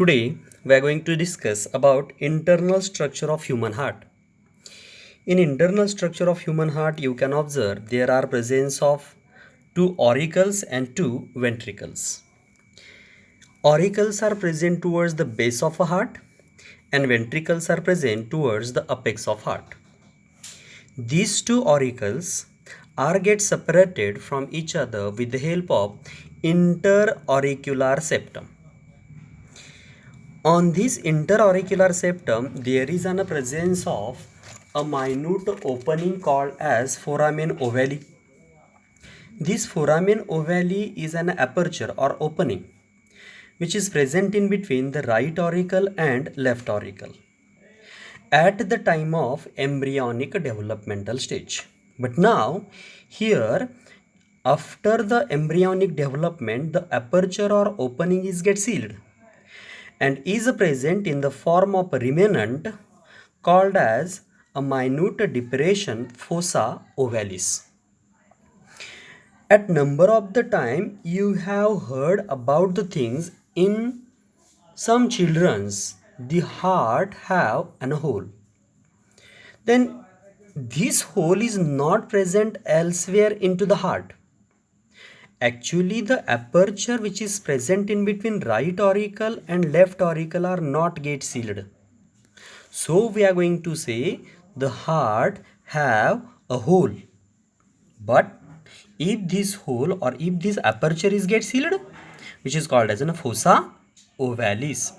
Today we are going to discuss about internal structure of human heart. In internal structure of human heart you can observe there are presence of two auricles and two ventricles. Auricles are present towards the base of a heart and ventricles are present towards the apex of heart. These two auricles are get separated from each other with the help of interauricular septum. On this interauricular septum, there is a presence of a minute opening called as foramen ovale. This foramen ovale is an aperture or opening which is present in between the right auricle and left auricle at the time of embryonic developmental stage. But now here after the embryonic development the aperture or opening is get sealed and is present in the form of a remnant called as a minute depression fossa ovalis. At number of the time you have heard about the things in some children's the heart have an hole. Then this hole is not present elsewhere into the heart. Actually, the aperture which is present in between right auricle and left auricle are not get sealed. So we are going to say the heart have a hole. But if this hole or if this aperture is get sealed, which is called as a fossa ovalis.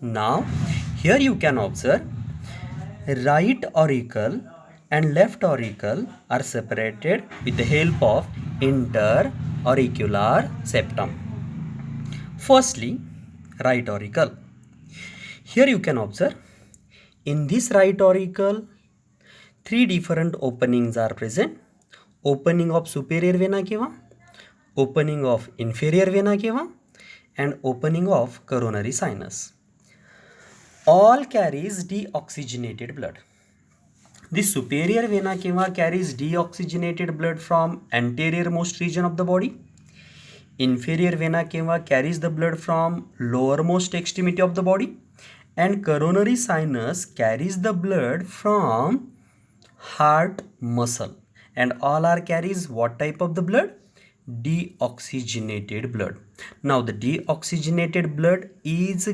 Now here you can observe right auricle and left auricle are separated with the help of interauricular septum. Firstly, right auricle. Here you can observe in this right auricle three different openings are present. Opening of superior vena cava, opening of inferior vena cava and opening of coronary sinus. All carries deoxygenated blood. The superior vena cava carries deoxygenated blood from anterior most region of the body. Inferior vena cava carries the blood from lowermost extremity of the body. And coronary sinus carries the blood from heart muscle. And all are carries what type of the blood? Deoxygenated blood. Now the deoxygenated blood is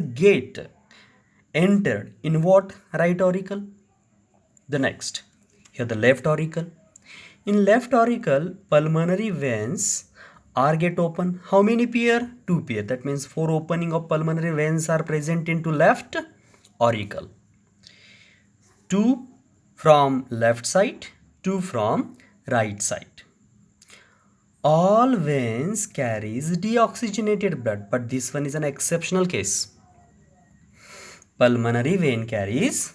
entered in what? Right auricle. The next, here the left auricle. In left auricle, pulmonary veins are get open. How many pair? Two pair. That means four opening of pulmonary veins are present into left auricle. Two from left side, two from right side. All veins carries deoxygenated blood, but this one is an exceptional case. Pulmonary vein carries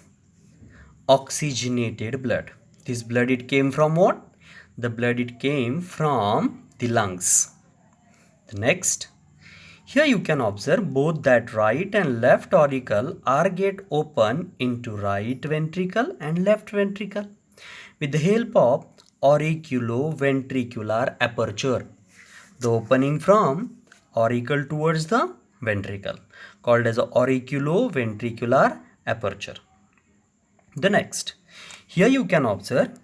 oxygenated blood. This blood it came from what? The blood it came from the lungs. The next, here you can observe both that right and left auricle are get open into right ventricle and left ventricle with the help of auriculoventricular aperture. The opening from auricle towards the ventricle called as auriculoventricular aperture. The next, here you can observe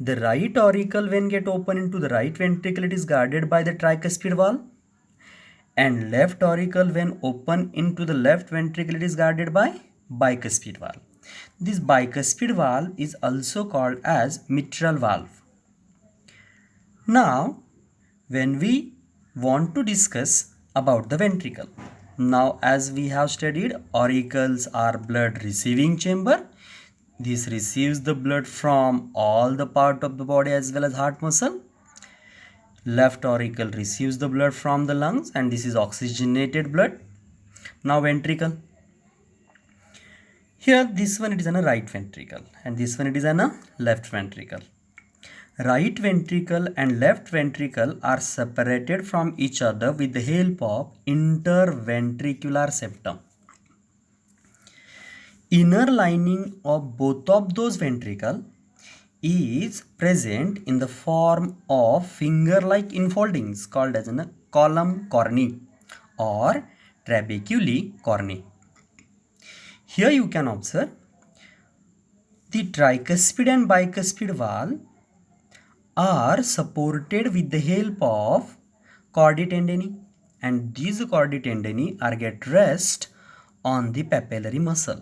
the right auricle when get open into the right ventricle it is guarded by the tricuspid valve and left auricle when open into the left ventricle it is guarded by bicuspid valve. This bicuspid valve is also called as mitral valve. Now when we want to discuss about the ventricle, now as we have studied auricles are blood receiving chamber. This receives the blood from all the part of the body as well as heart muscle. Left auricle receives the blood from the lungs and this is oxygenated blood. Now ventricle. Here this one it is in a right ventricle and this one it is in a left ventricle. Right ventricle and left ventricle are separated from each other with the help of interventricular septum. Inner lining of both of those ventricle is present in the form of finger-like infoldings called as a column corneae or trabeculae corneae. Here you can observe the tricuspid and bicuspid valve are supported with the help of chordae tendineae, and these chordae tendineae are get rest on the papillary muscle.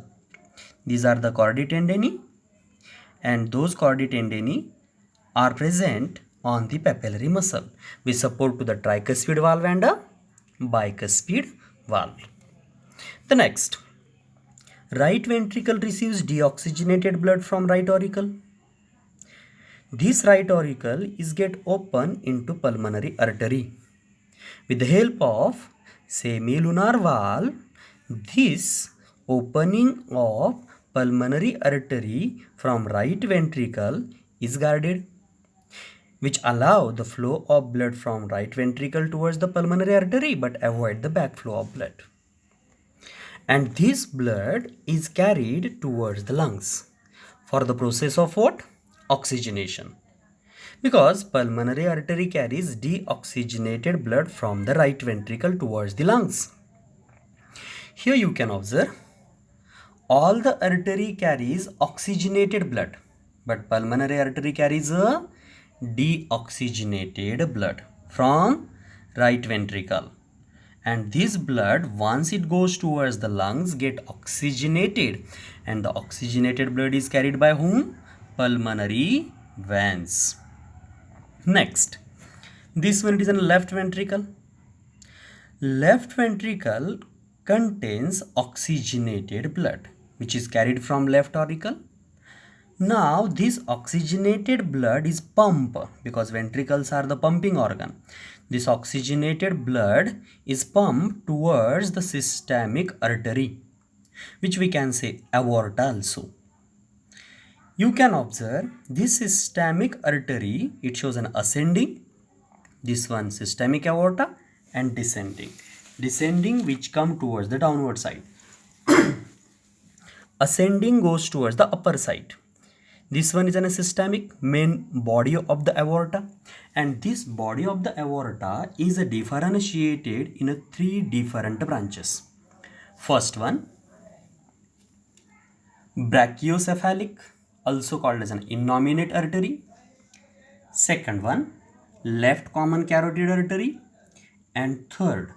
These are the chordae tendineae, and those chordae tendineae are present on the papillary muscle which support to the tricuspid valve and a bicuspid valve. The next, right ventricle receives deoxygenated blood from right auricle. This right auricle is get open into pulmonary artery. With the help of semilunar valve, this opening of pulmonary artery from right ventricle is guarded, which allow the flow of blood from right ventricle towards the pulmonary artery but avoid the backflow of blood. And this blood is carried towards the lungs for the process of what? Oxygenation. Because pulmonary artery carries deoxygenated blood from the right ventricle towards the lungs. Here you can observe all the artery carries oxygenated blood, but pulmonary artery carries a deoxygenated blood from right ventricle. And this blood, once it goes towards the lungs, get oxygenated, and the oxygenated blood is carried by whom? Pulmonary veins. Next, this one is in left ventricle. Left ventricle contains oxygenated blood which is carried from left auricle. Now this oxygenated blood is pumped because ventricles are the pumping organ. This oxygenated blood is pumped towards the systemic artery, which we can say aorta also. You can observe this systemic artery, it shows an ascending, this one systemic aorta, and descending. Descending which come towards the downward side. Ascending goes towards the upper side. This one is a systemic main body of the aorta, and this body of the aorta is differentiated in three different branches. First one, brachiocephalic, also called as an innominate artery. Second one, left common carotid artery, and third,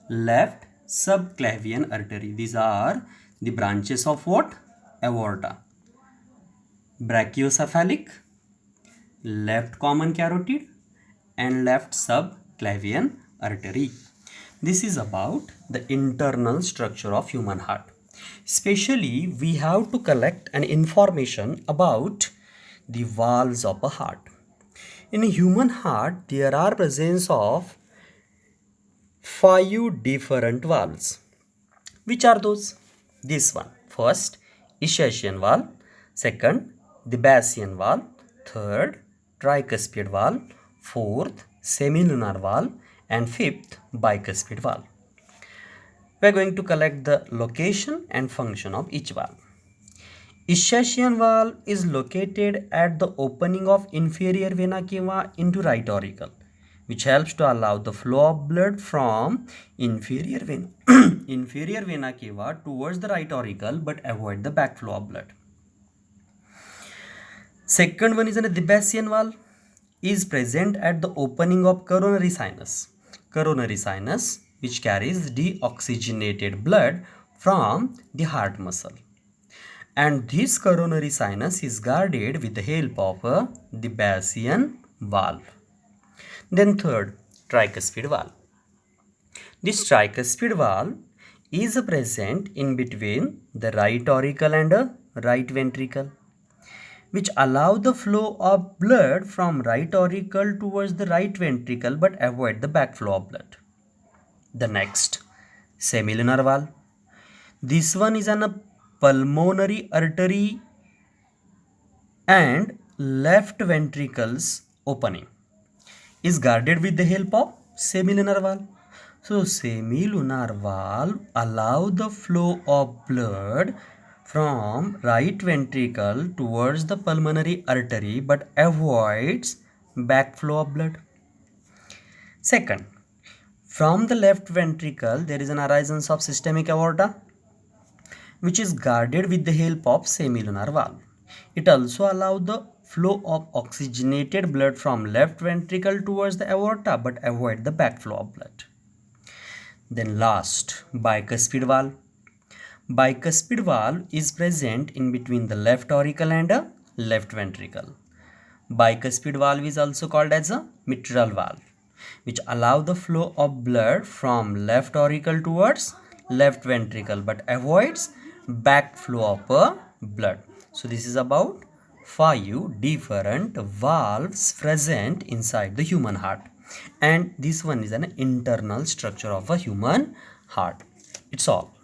left subclavian artery. These are the branches of what? Aorta. Brachiocephalic, left common carotid, and left subclavian artery. This is about the internal structure of human heart. Especially, we have to collect an information about the valves of a heart. In a human heart, there are presence of 5 different valves. Which are those? This one. First, Ischiasian valve. Second, the Batesian valve. Third, tricuspid valve. Fourth, semilunar valve. And fifth, bicuspid valve. We are going to collect the location and function of each valve. Ischiasian valve is located at the opening of inferior vena cava into right auricle, which helps to allow the flow of blood from inferior vena, inferior vena cava towards the right auricle but avoid the backflow of blood. Second one is the Batesian valve is present at the opening of coronary sinus. Coronary sinus which carries deoxygenated blood from the heart muscle. And this coronary sinus is guarded with the help of the Batesian valve. Then third, tricuspid valve. This tricuspid valve is present in between the right auricle and right ventricle, which allow the flow of blood from right auricle towards the right ventricle but avoid the backflow of blood. The next, semilunar valve. This one is a pulmonary artery and left ventricle's opening is guarded with the help of semilunar valve. So semilunar valve allow the flow of blood from right ventricle towards the pulmonary artery but avoids backflow of blood. Second, from the left ventricle there is an arisance of systemic aorta, which is guarded with the help of semilunar valve. It also allows the flow of oxygenated blood from left ventricle towards the aorta but avoid the backflow of blood. Then last, bicuspid valve. Bicuspid valve is present in between the left auricle and a left ventricle. Bicuspid valve is also called as a mitral valve, which allow the flow of blood from left auricle towards left ventricle but avoids backflow of blood. So this is about 5 different valves present inside the human heart, and this one is an internal structure of a human heart. It's all.